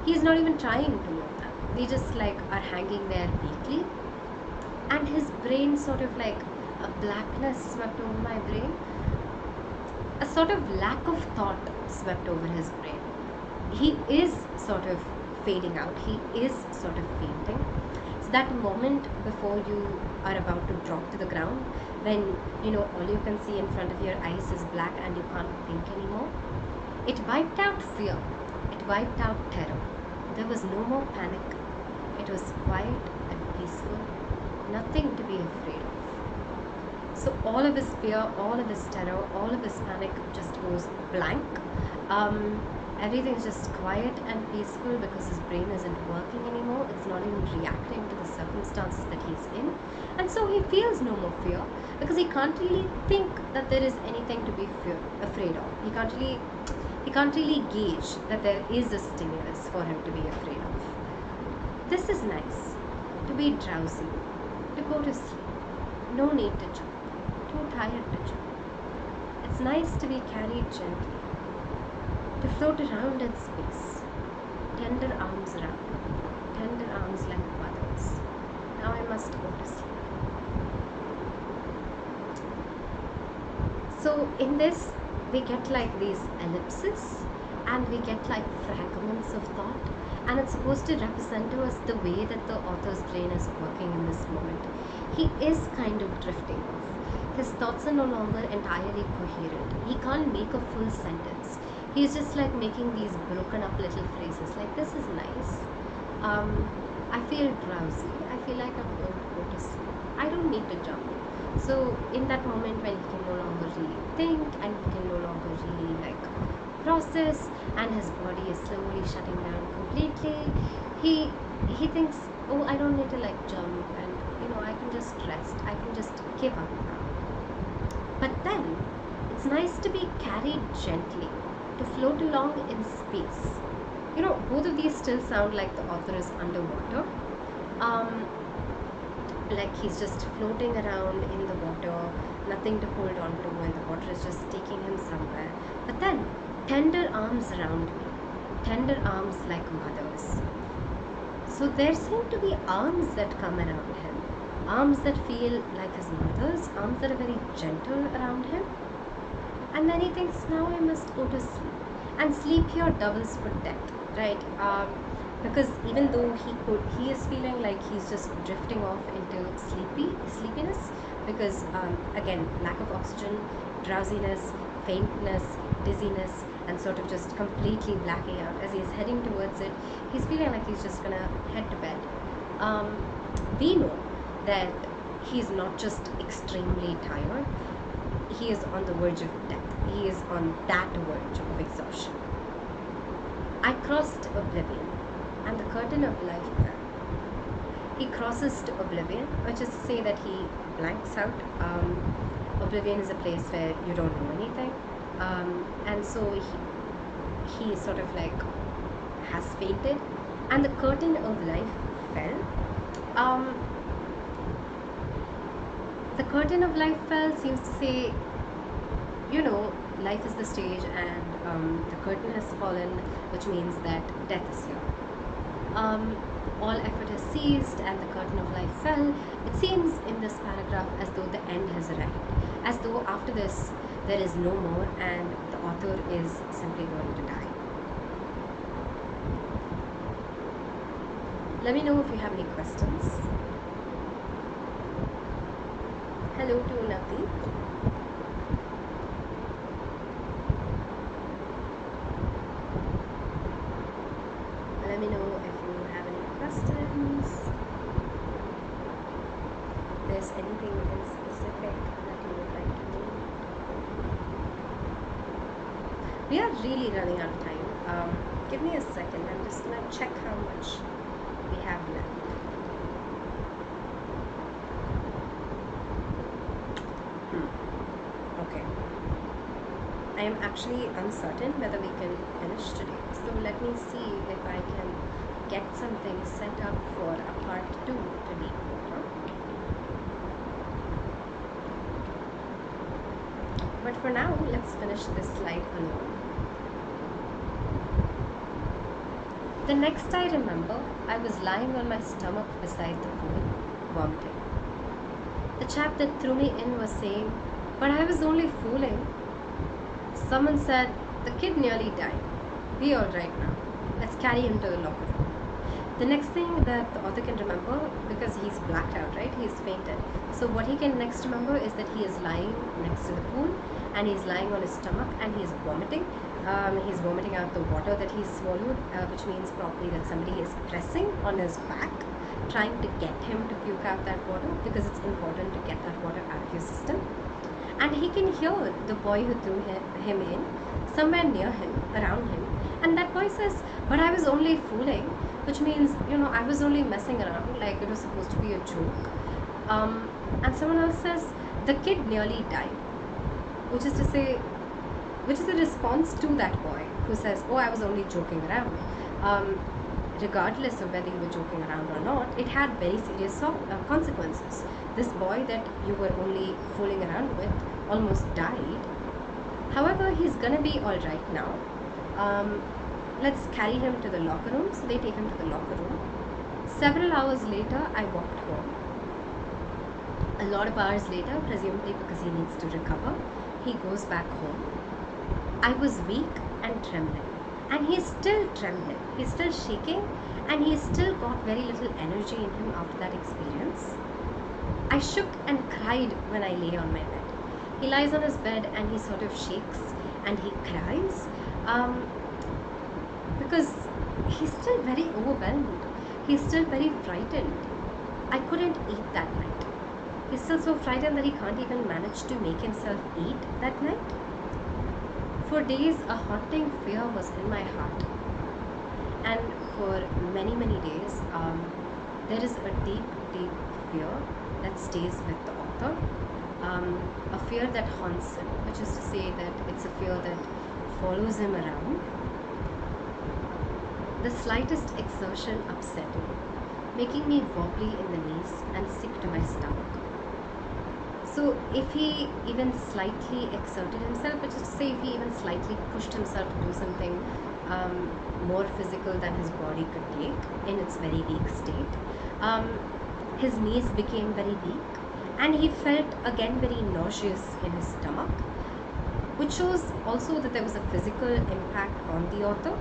S1: He is not even trying to move them. They just like are hanging there weakly, and his brain sort of like a blackness swept over my brain. A sort of lack of thought swept over his brain. He is sort of fading out. He is sort of fainting. So that moment before you are about to drop to the ground, when all you can see in front of your eyes is black and you can't think anymore, it wiped out fear. It wiped out terror. There was no more panic. It was quiet and peaceful. Nothing to be afraid of. So all of his fear, all of his terror, all of his panic just goes blank. Everything is just quiet and peaceful because his brain isn't working anymore. It's not even reacting to the circumstances that he's in. And so he feels no more fear because he can't really think that there is anything to be afraid of. He can't really gauge that there is a stimulus for him to be afraid of. This is nice. To be drowsy. To go to sleep. No need to jump. Too tired to jump. It's nice to be carried gently, to float around in space, tender arms around me, tender arms like mothers. Now I must go to sleep. So in this, we get like these ellipses, and we get like fragments of thought, and it's supposed to represent to us the way that the author's brain is working in this moment. He is kind of drifting off. His thoughts are no longer entirely coherent. He can't make a full sentence. He's just like making these broken up little phrases like, this is nice. I feel drowsy. I feel like I'm going to go to sleep. I don't need to jump. So in that moment when he can no longer really think, and he can no longer really like process, and his body is slowly shutting down completely, he thinks, oh, I don't need to like jump, and I can just rest. I can just give up now. But then, it's nice to be carried gently, to float along in space. Both of these still sound like the author is underwater. Like he's just floating around in the water, nothing to hold on to, and the water is just taking him somewhere. But then, tender arms around me, tender arms like mothers. So there seem to be arms that come around him. Arms that feel like his mother's, arms that are very gentle around him. And then he thinks, now I must go to sleep. And sleep here doubles for death, right? Because even though he is feeling like he's just drifting off into sleepiness, because again, lack of oxygen, drowsiness, faintness, dizziness, and sort of just completely blacking out. As he's heading towards it, he's feeling like he's just gonna head to bed. We know that he's not just extremely tired, he is on the verge of death. He is on that verge of exhaustion. I crossed oblivion, and the curtain of life fell. He crosses to oblivion, which is to say that he blanks out. Oblivion is a place where you don't know anything, and so he sort of like has fainted, and the curtain of life fell. The curtain of life fell seems to say, life is the stage, and the curtain has fallen, which means that death is here. All effort has ceased, and the curtain of life fell. It seems in this paragraph as though the end has arrived, as though after this there is no more, and the author is simply going to die. Let me know if you have any questions. Hello to Navdeep. Let me know if you have any questions. If there's anything in specific that you would like to know. We are really running out of time. Give me a second. I'm just gonna check how much we have left. Okay. I am actually uncertain whether we can finish today. So let me see if I can get something set up for a part 2 to deep water. But for now, let's finish this slide alone. The next I remember, I was lying on my stomach beside the pool, vomiting. The chap that threw me in was saying, "But I was only fooling." Someone said, "The kid nearly died. Be alright now. Let's carry him to the locker room." The next thing that the author can remember, because he's blacked out, right? He's fainted. So what he can next remember is that he is lying next to the pool and he's lying on his stomach and he's vomiting. He's vomiting out the water that he's swallowed, which means probably that somebody is pressing on his back, trying to get him to puke out that water, because it's important to get that water out of your system. And he can hear the boy who threw him in somewhere near him, around him, and that boy says, "But I was only fooling," which means, I was only messing around, like it was supposed to be a joke. And someone else says, "The kid nearly died," which is to say, which is a response to that boy who says, "Oh, I was only joking around." Regardless of whether you were joking around or not, it had very serious consequences. This boy that you were only fooling around with almost died. However, he's gonna be all right now. Let's carry him to the locker room. So they take him to the locker room. Several hours later, I walked home. A lot of hours later, presumably because he needs to recover, he goes back home. I was weak and trembling. And he's still trembling, he's still shaking, and he's still got very little energy in him after that experience. I shook and cried when I lay on my bed. He lies on his bed and he sort of shakes and he cries because he's still very overwhelmed. He's still very frightened. I couldn't eat that night. He's still so frightened that he can't even manage to make himself eat that night. For days, a haunting fear was in my heart, and for many, many days, there is a deep, deep fear that stays with the author, a fear that haunts him, which is to say that it's a fear that follows him around. The slightest exertion upset me, making me wobbly in the knees and sick to my stomach. So if he even slightly exerted himself, which is to say if he even slightly pushed himself to do something more physical than his body could take in its very weak state, his knees became very weak and he felt again very nauseous in his stomach, which shows also that there was a physical impact on the author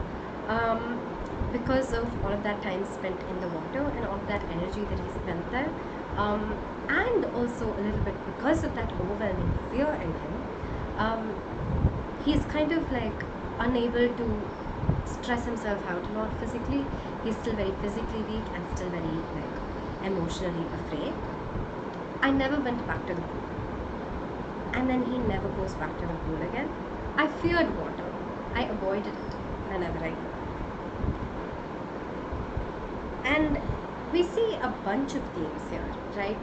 S1: because of all of that time spent in the water and all of that energy that he spent there. And also a little bit because of that overwhelming fear in him, he's kind of like unable to stress himself out a lot physically. He's still very physically weak and still very like emotionally afraid. I never went back to the pool, and then he never goes back to the pool again. I feared water. I avoided it whenever I could. And we see a bunch of themes here, right?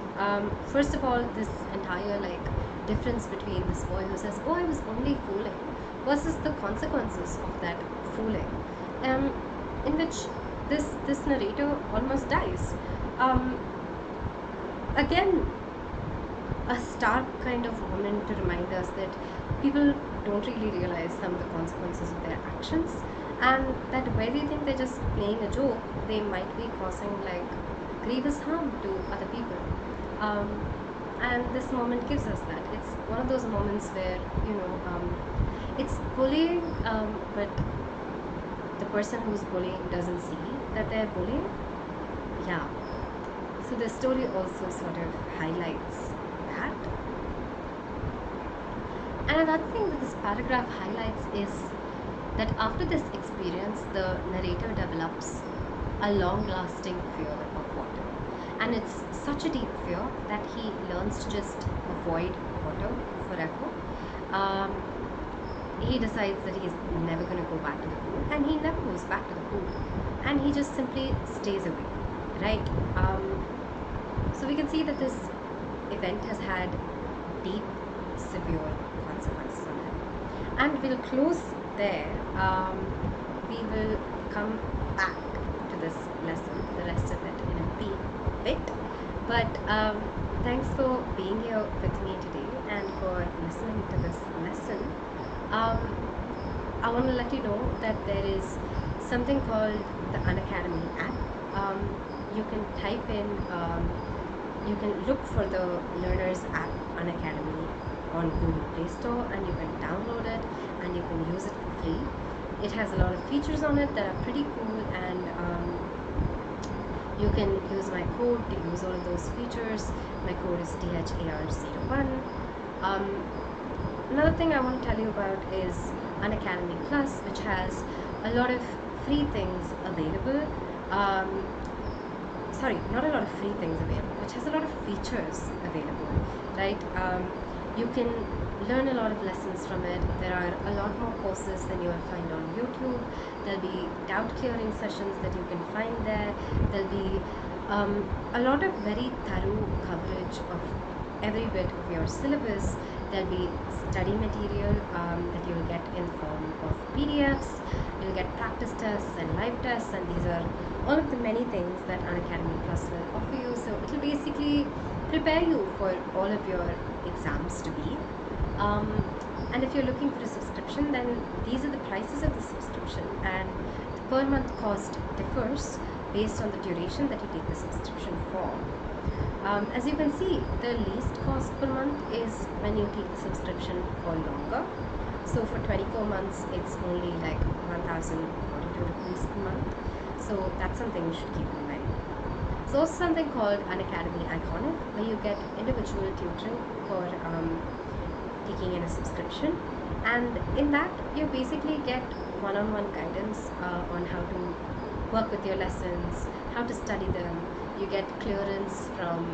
S1: First of all, this entire like difference between this boy who says, "Oh, I was only fooling," versus the consequences of that fooling, in which this narrator almost dies. Again, a stark kind of moment to remind us that people don't really realize some of the consequences of their actions, and that where they think they're just playing a joke, they might be causing like grievous harm to other people. And this moment gives us that. It's one of those moments where it's bullying, but the person who's bullying doesn't see that they're bullying. Yeah. So the story also sort of highlights that. And another thing that this paragraph highlights is that after this experience, the narrator develops a long-lasting fear of water. And it's such a deep fear that he learns to just avoid water forever. he decides that he's never going to go back to the pool, and he never goes back to the pool, and he just simply stays away, right? So we can see that this event has had deep, severe consequences on him, and we'll close there. We will come back to this lesson, the rest of it, in a bit. But thanks for being here with me today and for listening to this lesson. I want to let you know that there is something called the Unacademy app. You can type in, you can look for the Learners app Unacademy on Google Play Store, and you can download it and you can use it for free. It has a lot of features on it that are pretty cool, and you can use my code to use all of those features. My code is THAR01. Another thing I want to tell you about is Unacademy Plus, which has a lot of free things available. Sorry, not a lot of free things available, which has a lot of features available, right? You can learn a lot of lessons from it. There are a lot more courses than you will find on YouTube. There'll be doubt clearing sessions that you can find there. There'll be a lot of very thorough coverage of every bit of your syllabus. There'll be study material that you'll get in form of PDFs. You'll get practice tests and live tests, and these are all of the many things that Unacademy Plus will offer you. So it will basically prepare you for all of your exams to be. And if you're looking for a subscription, then these are the prices of the subscription, and the per month cost differs based on the duration that you take the subscription for. As you can see, the least cost per month is when you take the subscription for longer. So for 24 months, it's only like 1,042 rupees per month. So that's something you should keep in mind. There's also something called Unacademy Iconic, where you get individual tutoring for taking in a subscription, and in that you basically get one-on-one guidance on how to work with your lessons, how to study them. You get clearance from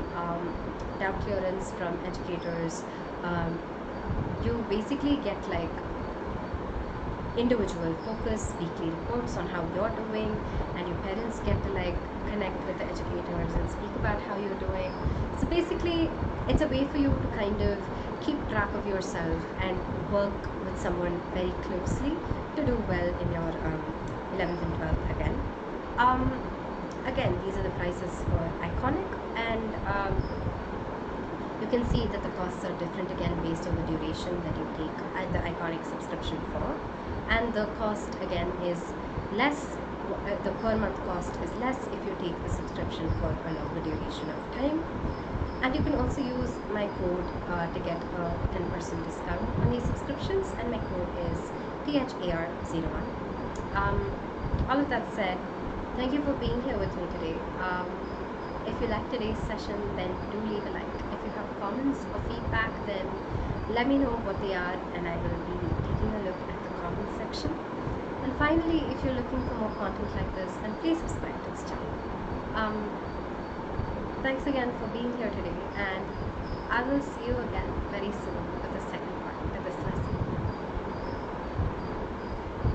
S1: doubt clearance from educators. You basically get like individual focus, weekly reports on how you're doing, and your parents get to like connect with the educators and speak about how you're doing. So basically it's a way for you to kind of keep track of yourself and work with someone very closely to do well in your 11th and 12th again. Again, these are the prices for Iconic, and you can see that the costs are different again based on the duration that you take the Iconic subscription for, and the cost again is less. The per month cost is less if you take the subscription for a longer duration of time. And you can also use my code to get a 10% discount on these subscriptions, and my code is THAR01. All of that said, thank you for being here with me today. If you like today's session, then do leave a like. If you have comments or feedback, then let me know what they are, and I will be taking a look at the comment section. And finally, if you're looking for more content like this, then please subscribe to this channel. Thanks again for being here today, and I will see you again very soon with the second